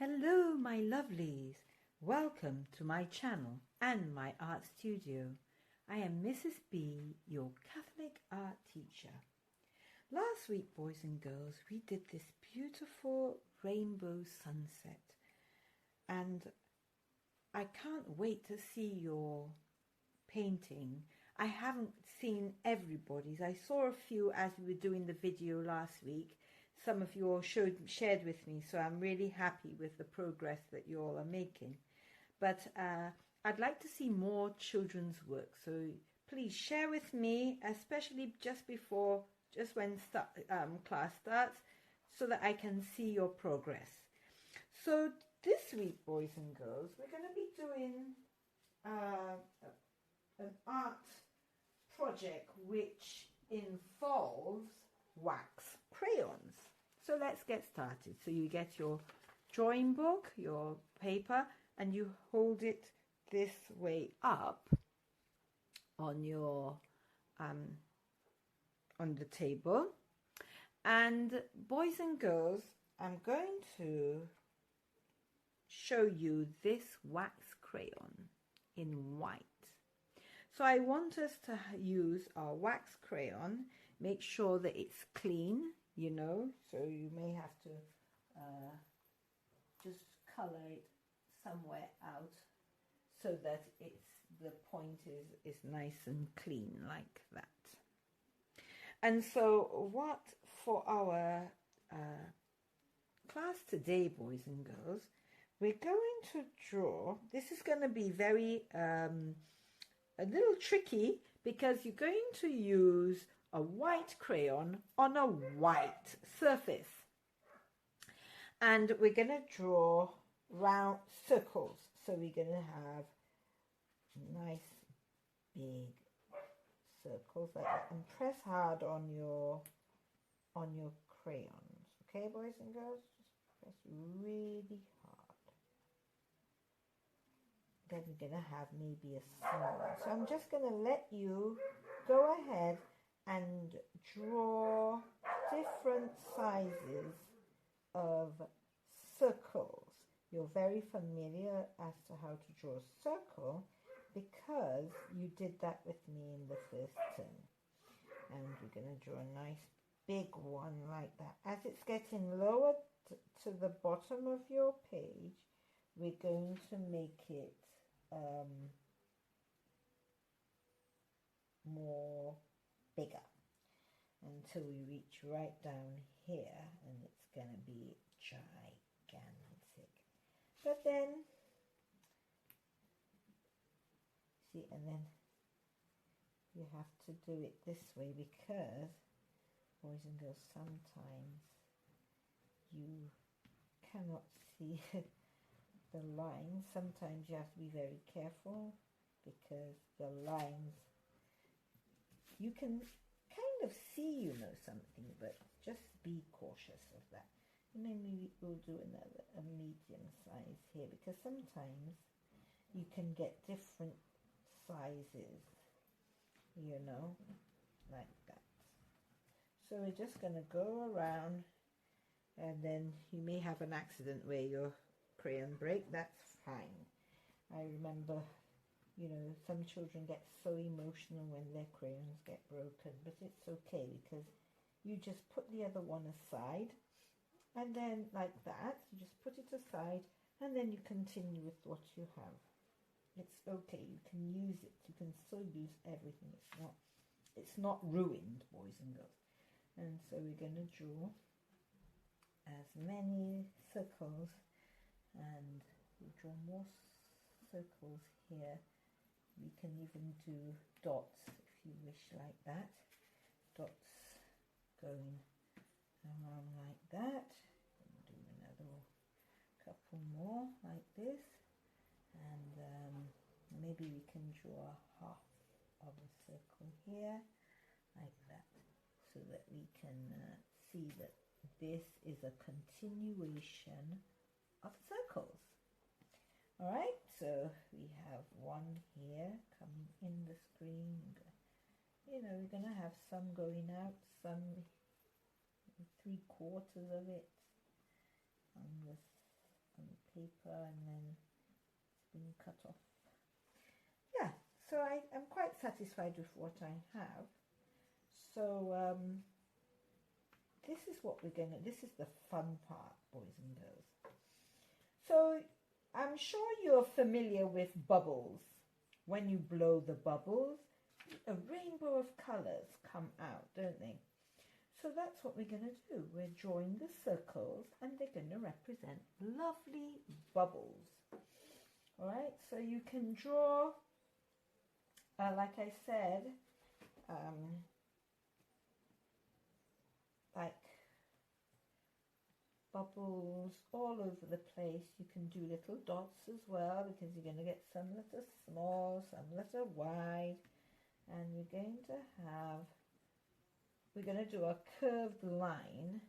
Hello my lovelies, welcome to my channel and my art studio. I am Mrs. B, your Catholic art teacher. Last week, boys and girls, we did this beautiful rainbow sunset and I can't wait to see your painting. I haven't seen everybody's. I saw a few as we were doing the video last week. Some of you all shared with me, so I'm really happy with the progress that you all are making. But I'd like to see more children's work, so please share with me, especially just when class starts, so that I can see your progress. So this week, boys and girls, we're going to be doing an art project which involves wax crayons. So let's get started. So you get your drawing book, your paper, and you hold it this way up on your on the table. And boys and girls, I'm going to show you this wax crayon in white. So I want us to use our wax crayon. Make sure that it's clean, you know, so you may have to just color it somewhere out so that the point is nice and clean like that. And so what for our class today, boys and girls, we're going to draw. This is going to be very a little tricky because you're going to use a white crayon on a white surface, and we're going to draw round circles. So we're going to have nice big circles like that, and press hard on your crayons. Okay, boys and girls, just press really hard. Then we're going to have maybe a small one. So I'm just going to let you go ahead and draw different sizes of circles. You're very familiar as to how to draw a circle because you did that with me in the first term. And we're going to draw a nice big one like that. As it's getting lower to the bottom of your page, we're going to make it more bigger until we reach right down here, and it's going to be gigantic. But then see, and then you have to do it this way because, boys and girls, sometimes you cannot see the lines. Sometimes you have to be very careful because the lines, you can kind of see, you know, something, but just be cautious of that. And then we'll do a medium size here because sometimes you can get different sizes, you know, like that. So we're just going to go around, and then you may have an accident where your crayon break. That's fine. I remember, you know, some children get so emotional when their crayons get broken, but it's okay because you just put the other one aside, and then like that, you just put it aside, and then you continue with what you have. It's okay. You can use it. You can still use everything. It's not ruined, boys and girls. And so we're going to draw as many circles, and we draw more circles here. We can even do dots if you wish, like that. Dots going around like that. And do another couple more like this, and maybe we can draw half of a circle here like that, so that we can see that this is a continuation of circles. Alright, so we have one here coming in the screen. You know, we're going to have some going out, some 3/4 of it on on the paper and then it's been cut off. Yeah, so I'm quite satisfied with what I have. So this is what this is the fun part, boys and girls. So I'm sure you're familiar with bubbles. When you blow the bubbles, a rainbow of colours come out, don't they? So that's what we're going to do. We're drawing the circles and they're going to represent lovely bubbles. All right, so you can draw, like I said, like bubbles all over the place. You can do little dots as well, because you're going to get some that are small, some that are wide, and we're going to do a curved line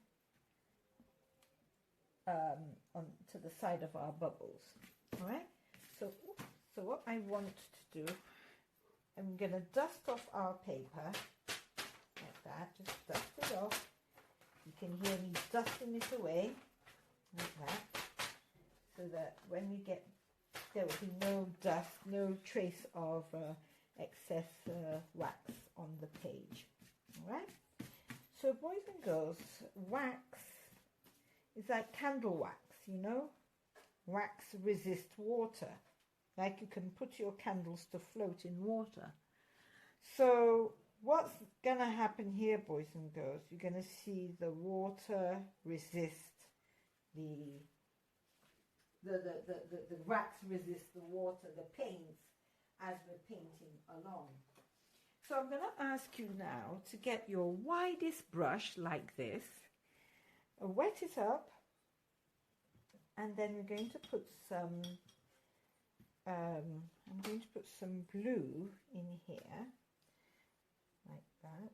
on to the side of our bubbles. All right, so what I want to do, I'm going to dust off our paper like that. Just dust it off. You can hear me dusting it away like that, so that when we get, there will be no dust, no trace of excess wax on the page. All right. So boys and girls, wax is like candle wax, you know. Wax resists water, like you can put your candles to float in water. So what's going to happen here, boys and girls, you're going to see the water resist the wax resist the water, the paints, as we're painting along. So I'm going to ask you now to get your widest brush like this, wet it up, and then we're going to put some, I'm going to put some blue in here, like that.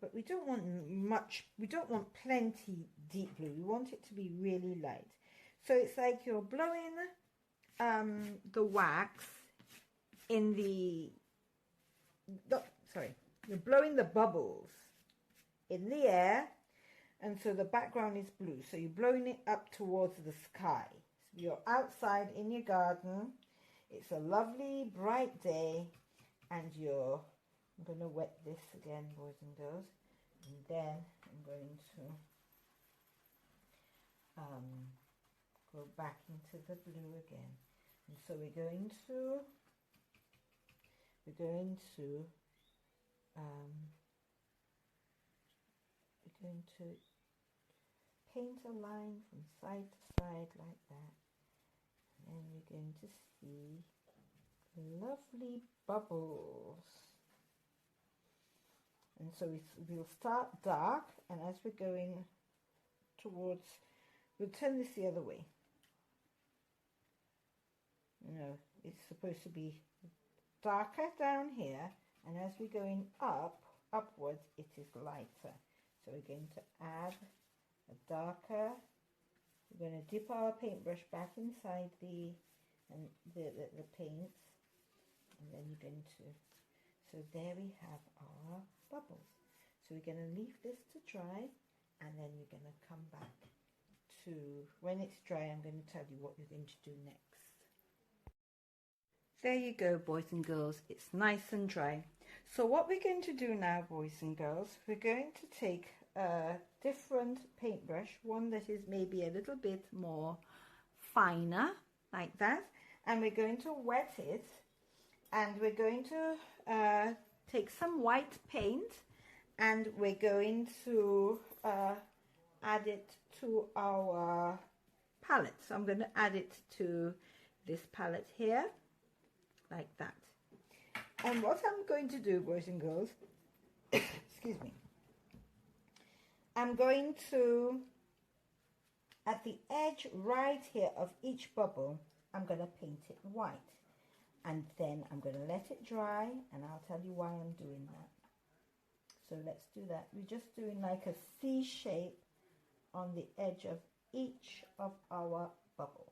But we don't want much, we don't want plenty deep blue, we want it to be really light. So it's like you're blowing the wax in you're blowing the bubbles in the air, and so the background is blue, so you're blowing it up towards the sky. So you're outside in your garden, it's a lovely bright day, and I'm going to wet this again, boys and girls, and then I'm going to go back into the blue again. And so we're going to paint a line from side to side like that, and then we're going to see lovely bubbles. And so we'll start dark, and as we're going towards, we'll turn this the other way. You know, it's supposed to be darker down here, and as we're going upwards, it is lighter. So we're going to add a darker, we're going to dip our paintbrush back inside the paints, and then you're going to, so there we have our bubbles. So we're going to leave this to dry, and then you're going to come back to, when it's dry, I'm going to tell you what you're going to do next. There you go, boys and girls, it's nice and dry. So what we're going to do now, boys and girls, we're going to take a different paintbrush, one that is maybe a little bit more finer, like that, and we're going to wet it, and we're going to take some white paint, and we're going to add it to our palette. So I'm going to add it to this palette here, like that. And what I'm going to do, boys and girls, excuse me, I'm going to, at the edge right here of each bubble, I'm going to paint it white. And then I'm going to let it dry, and I'll tell you why I'm doing that. So let's do that. We're just doing like a C shape on the edge of each of our bubbles.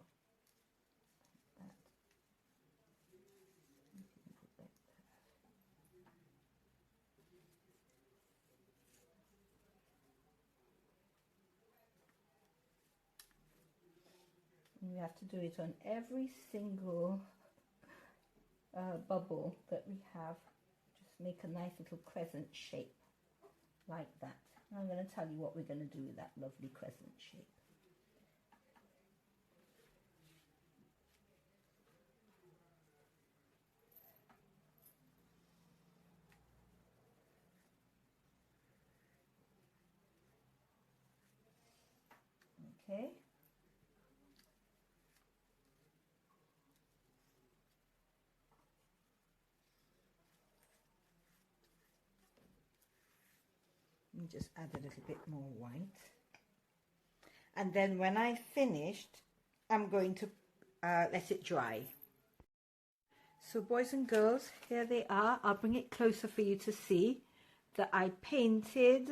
You have to do it on every single bubble that we have. Just make a nice little crescent shape like that. And I'm going to tell you what we're going to do with that lovely crescent shape. Okay. And just add a little bit more white. And then when I finished, I'm going to let it dry. So boys and girls, here they are. I'll bring it closer for you to see that I painted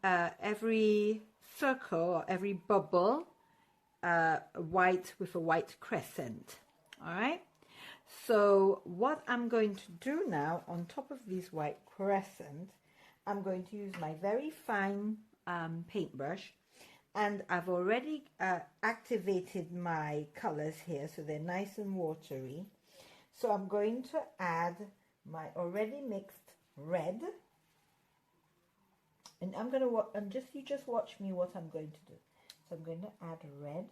every circle or every bubble white with a white crescent. All right. So what I'm going to do now, on top of these white crescent, I'm going to use my very fine paintbrush, and I've already activated my colors here, so they're nice and watery. So I'm going to add my already mixed red, and I'm going to you just watch me what I'm going to do. So I'm going to add red.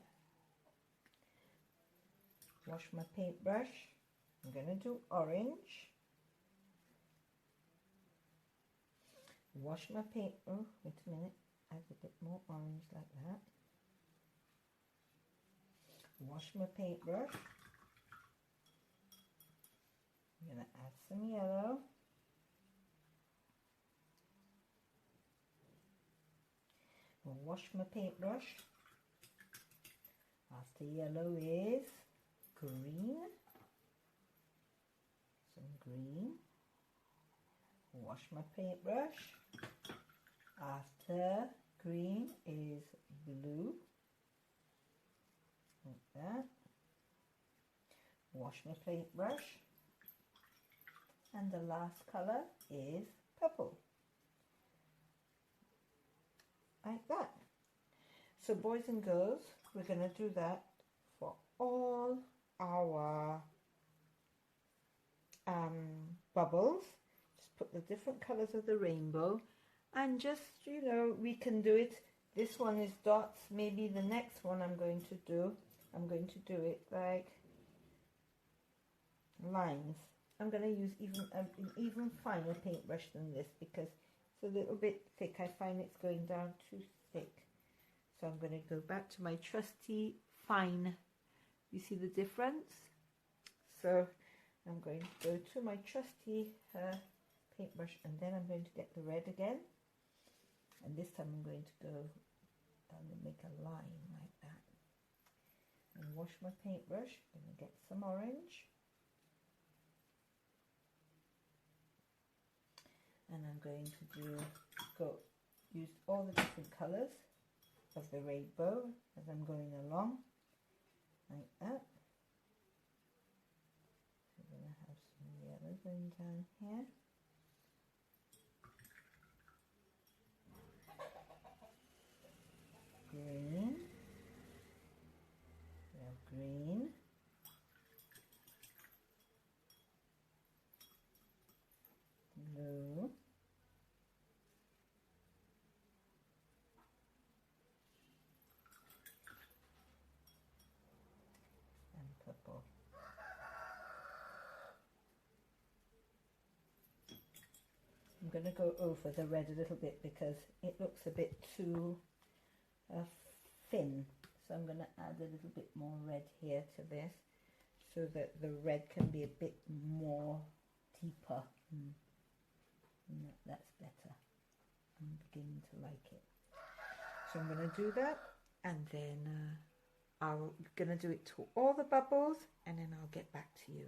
Wash my paintbrush. I'm going to do orange. Wash my paint. Oh, wait a minute. Add a bit more orange like that. Wash my paintbrush. I'm going to add some yellow. I'll wash my paintbrush. After yellow is green. Some green. Wash my paintbrush. After green is blue. Like that. Wash my paintbrush. And the last color is purple. Like that. So boys and girls, we're going to do that for all our bubbles. Just put the different colors of the rainbow, and just, you know, we can do it. This one is dots. Maybe the next one I'm going to do it like lines. I'm going to use an even finer paintbrush than this because it's a little bit thick. I find it's going down too thick. So I'm going to go back to my trusty fine. You see the difference? So I'm going to go to my trusty paintbrush, and then I'm going to get the red again. And this time I'm going to go and make a line like that. And wash my paintbrush. I'm going to get some orange. And I'm going to use all the different colours of the rainbow as I'm going along, like that. So I'm going to have some yellow going down here. Green. We have green. Blue. And purple. I'm going to go over the red a little bit because it looks a bit too thin. So I'm going to add a little bit more red here to this so that the red can be a bit more deeper. That's better. I'm beginning to like it. So I'm going to do that, and then I'm going to do it to all the bubbles, and then I'll get back to you.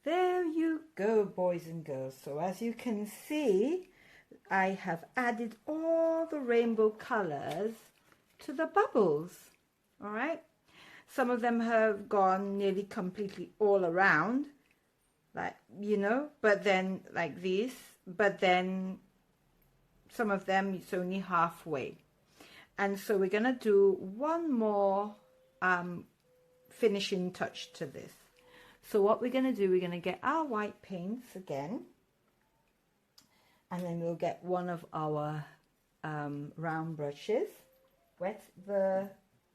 There you go, boys and girls. So as you can see, I have added all the rainbow colors to the bubbles. All right. Some of them have gone nearly completely all around, like, you know, but then like these, but then some of them it's only halfway. And so we're going to do one more finishing touch to this. So what we're going to do, we're going to get our white paints again, and then we'll get one of our round brushes, wet the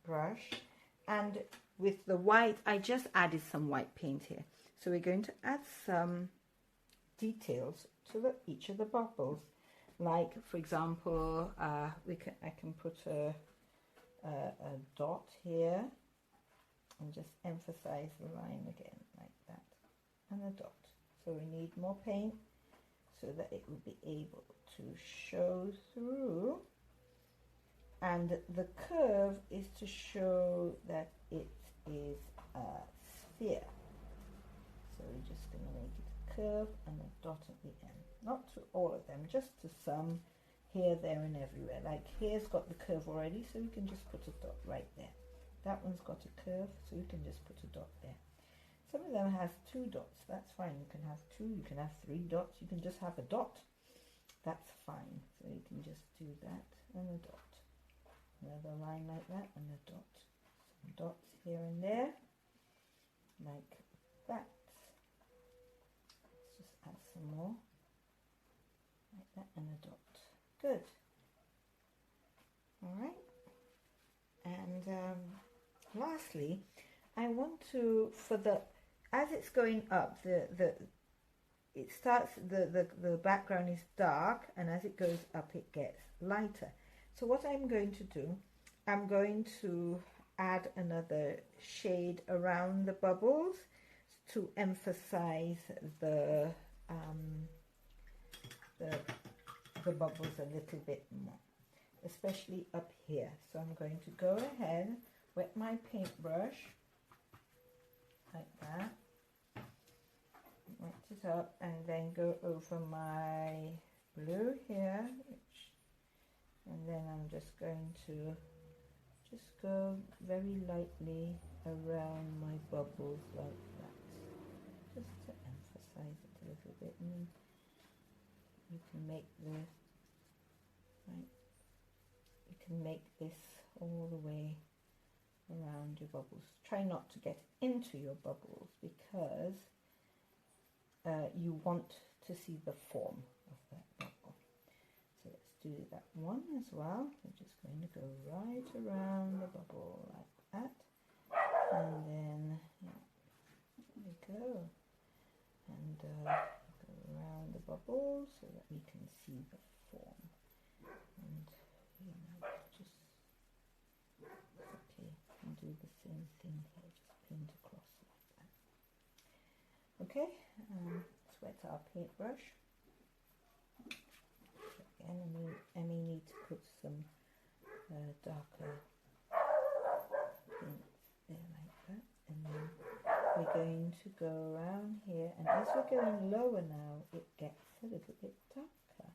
brush, and with the white, I just added some white paint here. So we're going to add some details to each of the bubbles. Like, for example, I can put a dot here and just emphasize the line again, like that, and a dot. So we need more paint so that it will be able to show through. And the curve is to show that it is a sphere. So we're just going to make it a curve and a dot at the end. Not to all of them, just to some, here, there and everywhere. Like here's got the curve already, so we can just put a dot right there. That one's got a curve, so we can just put a dot there. Some of them has 2 dots, that's fine. You can have 2, you can have 3 dots, you can just have a dot. That's fine. So you can just do that and a dot. Another line like that and a dot. Some dots here and there, like that. Let's just add some more, like that, and a dot. Good. All right. And lastly, I want to, for the, as it's going up, it starts, the background is dark, and as it goes up it gets lighter. So what I'm going to do, I'm going to add another shade around the bubbles to emphasize the bubbles a little bit more, especially up here. So I'm going to go ahead, wet my paintbrush like that, wet it up, and then go over my blue here, and then I'm just going to just go very lightly around my bubbles like that, just to emphasize it a little bit. And you can make you can make this all the way around your bubbles. Try not to get into your bubbles because you want to see the form of that bubble. So let's do that one as well. We're just going to go right around the bubble like that, and then there we go, and go around the bubble so that we can see the form. And just okay, and do the same thing here, just paint across like that. Okay, let's wet our paintbrush. Again, I may need to put some darker paint there like that, and then we're going to go around here, and as we're going lower now it gets a little bit darker,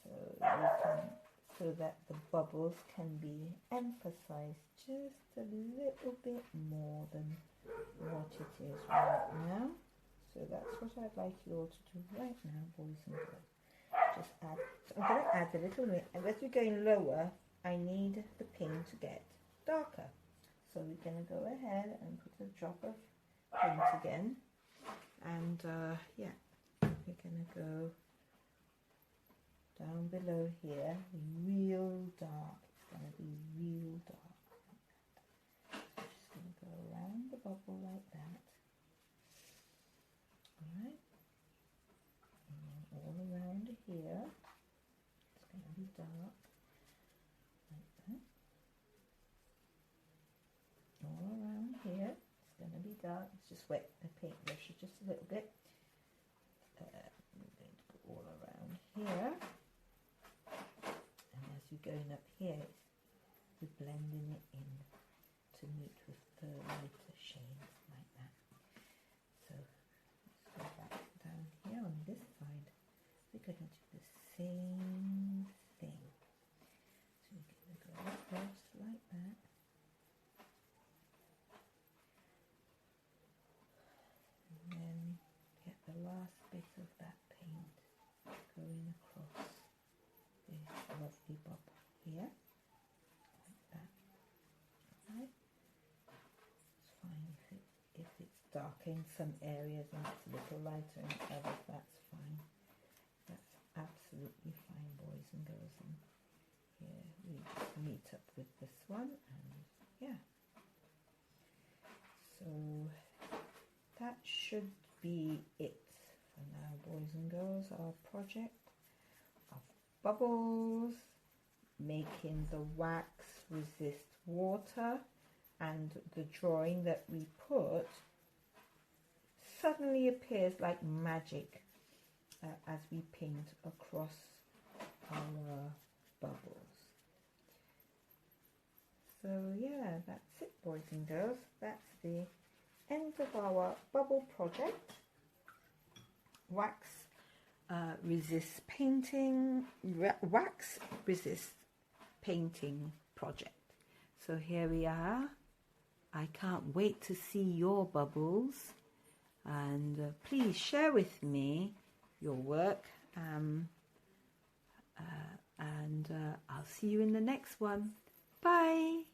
so you can, so that the bubbles can be emphasized just a little bit more than what it is right now. So that's what I'd like you all to do right now, boys and girls. Just add, so I'm going to add a little bit, and as we're going lower I need the paint to get darker. So we're going to go ahead and put a drop of paint again, and yeah, we're going to go down below here, real dark. It's going to be real dark like that. So just going to go around the bubble like that. Alright, and then all around here it's going to be dark like that. All around here it's going to be dark. Let's just wet the paintbrush just a little bit. We're going to go all around here, and as you're going up here we're blending it in to meet with the lighter shades like that. So let's go back down here on this side. We're going to do the same thing. So we're going to go across like that. And then get the last bit of that paint going across this lovely bubble here. darker in some areas and it's a little lighter in others. That's fine. That's absolutely fine, boys and girls. And here we meet up with this one, and yeah. So that should be it for now, boys and girls. Our project of bubbles, making the wax resist water, and the drawing that we put suddenly appears like magic as we paint across our bubbles. So yeah, that's it, boys and girls. That's the end of our bubble project. Wax resist painting, wax resist painting project. So here we are. I can't wait to see your bubbles, and please share with me your work, and I'll see you in the next one. Bye.